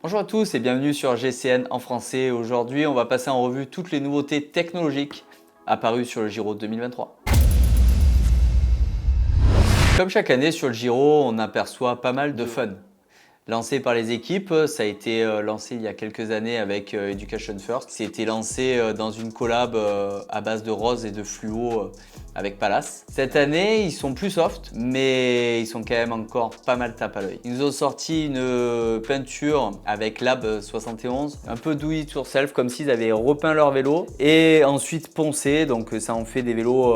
Bonjour à tous et bienvenue sur GCN en français. Aujourd'hui, on va passer en revue toutes les nouveautés technologiques apparues sur le Giro 2023. Comme chaque année sur le Giro, on aperçoit pas mal de fun. Lancé par les équipes, ça a été lancé il y a quelques années avec Education First. C'était lancé dans une collab à base de rose et de fluo avec Palace. Cette année, ils sont plus soft, mais ils sont quand même encore pas mal tape à l'œil. Ils nous ont sorti une peinture avec Lab 71, un peu do it yourself, comme s'ils avaient repeint leur vélo et ensuite poncé. Donc ça en fait des vélos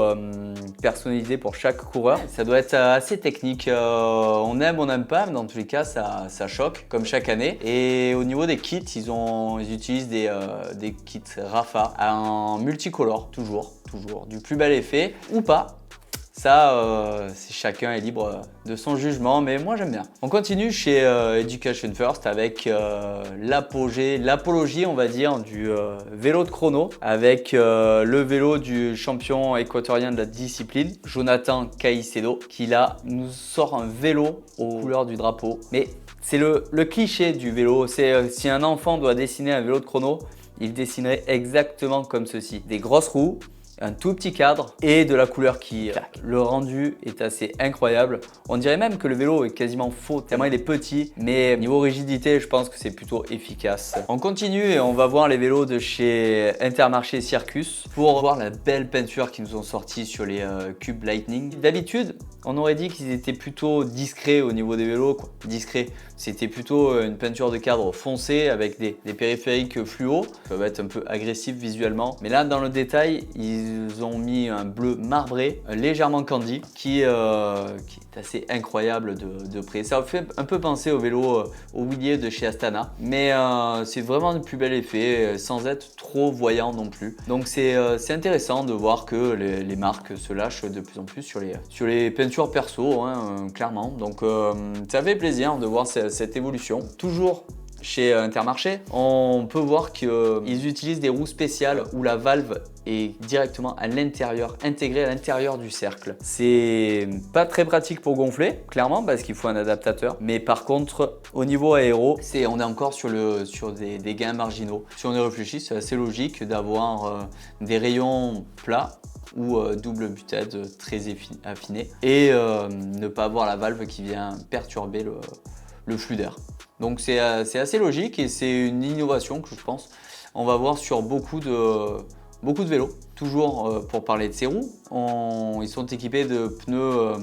personnalisés pour chaque coureur. Ça doit être assez technique. On aime, on n'aime pas, mais dans tous les cas, ça choque comme chaque année. Et au niveau des kits, ils utilisent des kits Rapha en multicolore, toujours du plus bel effet ou pas. Ça, chacun est libre de son jugement, mais moi j'aime bien. On continue chez Education First avec l'apologie, on va dire, du vélo de chrono, avec le vélo du champion équatorien de la discipline, Jonathan Caicedo, qui là nous sort un vélo aux couleurs du drapeau. Mais c'est le cliché du vélo. C'est si un enfant doit dessiner un vélo de chrono, il dessinerait exactement comme ceci. Des grosses roues, un tout petit cadre et de la couleur qui claque. Le rendu est assez incroyable. On dirait même que le vélo est quasiment faux tellement il est petit, mais niveau rigidité, je pense que c'est plutôt efficace. On continue et on va voir les vélos de chez Intermarché Circus pour voir la belle peinture qu'ils nous ont sorti sur les Cube Lightning. D'habitude, on aurait dit qu'ils étaient plutôt discrets au niveau des vélos. Discrets, c'était plutôt une peinture de cadre foncé avec des périphériques fluo. Ça va être un peu agressif visuellement. Mais là, dans le détail, ils ont mis un bleu marbré, légèrement candy, qui est assez incroyable de près. Ça fait un peu penser au vélo au Willier de chez Astana. Mais c'est vraiment le plus bel effet, sans être trop voyant non plus. Donc c'est intéressant de voir que les marques se lâchent de plus en plus sur les peintures perso, hein, clairement. Donc ça fait plaisir de voir cette évolution. Toujours chez Intermarché, on peut voir qu'ils utilisent des roues spéciales où la valve est directement à l'intérieur, intégrée à l'intérieur du cercle. C'est pas très pratique pour gonfler, clairement, parce qu'il faut un adaptateur. Mais par contre, au niveau aéro, on est encore sur des gains marginaux. Si on y réfléchit, c'est assez logique d'avoir des rayons plats ou double butade très affiné et ne pas avoir la valve qui vient perturber le flux d'air. Donc c'est assez logique et c'est une innovation que je pense on va voir sur beaucoup de vélos. Toujours pour parler de ces roues, ils sont équipés de pneus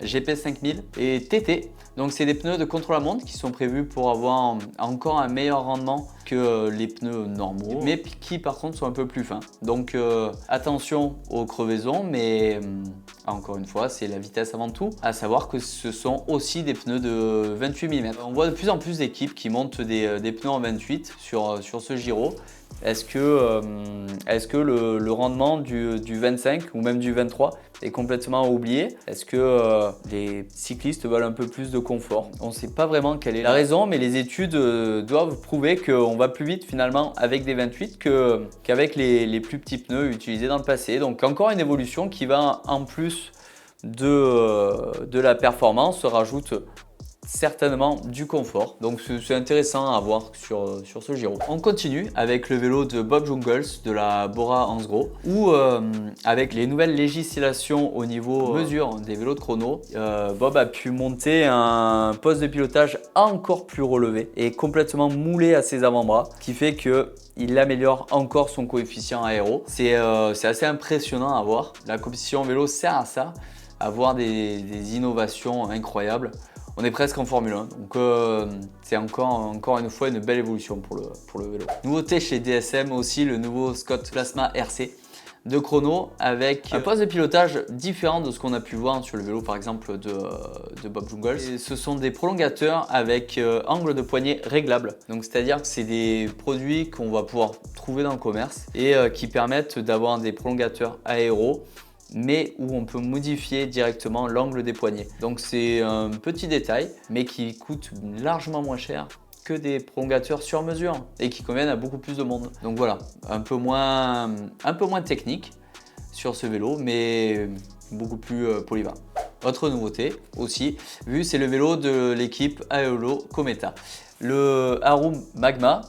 GP 5000 et TT. Donc c'est des pneus de contre-la-montre qui sont prévus pour avoir encore un meilleur rendement que les pneus normaux, mais qui par contre sont un peu plus fins. Donc attention aux crevaisons, mais encore une fois, c'est la vitesse avant tout. À savoir que ce sont aussi des pneus de 28 mm. On voit de plus en plus d'équipes qui montent des pneus en 28 sur ce Giro. Est-ce que le rendement du 25 ou même du 23 est complètement oublié? Est-ce que les cyclistes veulent un peu plus de confort? On ne sait pas vraiment quelle est la raison, mais les études doivent prouver qu'on va plus vite finalement avec des 28 qu'avec les plus petits pneus utilisés dans le passé. Donc encore une évolution qui va, en plus de la performance, se rajoute certainement du confort. Donc c'est intéressant à voir sur ce Giro. On continue avec le vélo de Bob Jungels de la Bora Hansgrohe où avec les nouvelles législations au niveau mesure des vélos de chrono, Bob a pu monter un poste de pilotage encore plus relevé et complètement moulé à ses avant-bras, qui fait que il améliore encore son coefficient aéro. C'est assez impressionnant à voir. La compétition vélo sert à ça, à voir des innovations incroyables. On est presque en Formule 1, donc c'est encore une fois une belle évolution pour le vélo. Nouveauté chez DSM aussi, le nouveau Scott Plasma RC de chrono avec un poste de pilotage différent de ce qu'on a pu voir sur le vélo par exemple de Bob Jungels. Et ce sont des prolongateurs avec angle de poignet réglable. Donc c'est-à-dire que c'est des produits qu'on va pouvoir trouver dans le commerce et qui permettent d'avoir des prolongateurs aéro, mais où on peut modifier directement l'angle des poignets. Donc c'est un petit détail, mais qui coûte largement moins cher que des prolongateurs sur mesure et qui conviennent à beaucoup plus de monde. Donc voilà, un peu moins technique sur ce vélo, mais beaucoup plus polyvalent. Autre nouveauté aussi, c'est le vélo de l'équipe Aeolo Cometa. Le Arum Magma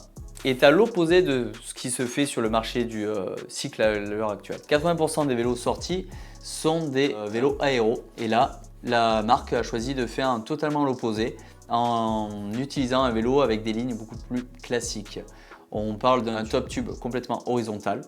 est à l'opposé de ce qui se fait sur le marché du cycle à l'heure actuelle. 80% des vélos sortis sont des vélos aéros. Et là, la marque a choisi de faire totalement l'opposé en utilisant un vélo avec des lignes beaucoup plus classiques. On parle d'un top tube complètement horizontal.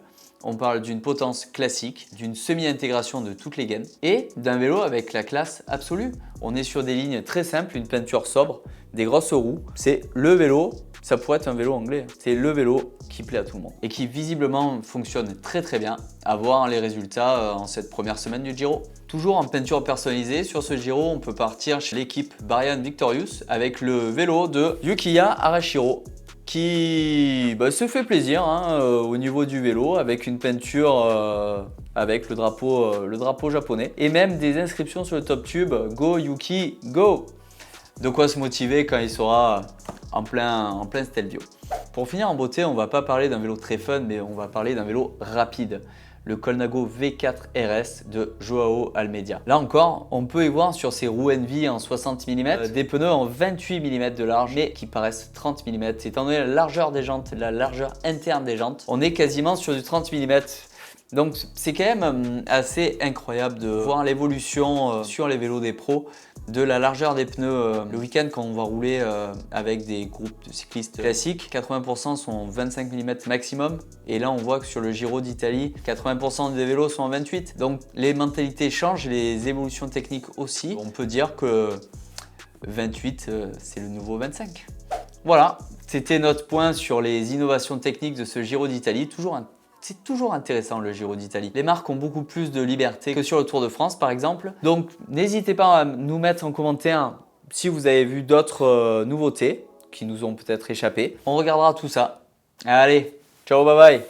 On parle d'une potence classique, d'une semi-intégration de toutes les gaines et d'un vélo avec la classe absolue. On est sur des lignes très simples, une peinture sobre, des grosses roues. C'est le vélo, ça pourrait être un vélo anglais. C'est le vélo qui plaît à tout le monde et qui visiblement fonctionne très bien à voir les résultats en cette première semaine du Giro. Toujours en peinture personnalisée, sur ce Giro, on peut partir chez l'équipe Barian Victorious avec le vélo de Yukiya Arashiro, qui se fait plaisir au niveau du vélo avec une peinture avec le drapeau japonais et même des inscriptions sur le top tube Go Yuki Go. De quoi se motiver quand il sera en plein Stelvio. Pour finir en beauté, on va pas parler d'un vélo très fun, mais on va parler d'un vélo rapide. Le Colnago V4 RS de Joao Almeida. Là encore, on peut y voir sur ces roues Envy en 60 mm des pneus en 28 mm de large mais qui paraissent 30 mm. Étant donné la largeur des jantes, la largeur interne des jantes, on est quasiment sur du 30 mm. Donc c'est quand même assez incroyable de voir l'évolution sur les vélos des pros de la largeur des pneus le week-end quand on va rouler avec des groupes de cyclistes classiques. 80% sont 25 mm maximum et là on voit que sur le Giro d'Italie 80% des vélos sont en 28. Donc les mentalités changent, les évolutions techniques aussi. On peut dire que 28 c'est le nouveau 25. Voilà, c'était notre point sur les innovations techniques de ce Giro d'Italie. C'est toujours intéressant le Giro d'Italie. Les marques ont beaucoup plus de liberté que sur le Tour de France par exemple. Donc n'hésitez pas à nous mettre en commentaire si vous avez vu d'autres nouveautés qui nous ont peut-être échappé. On regardera tout ça. Allez, ciao, bye bye.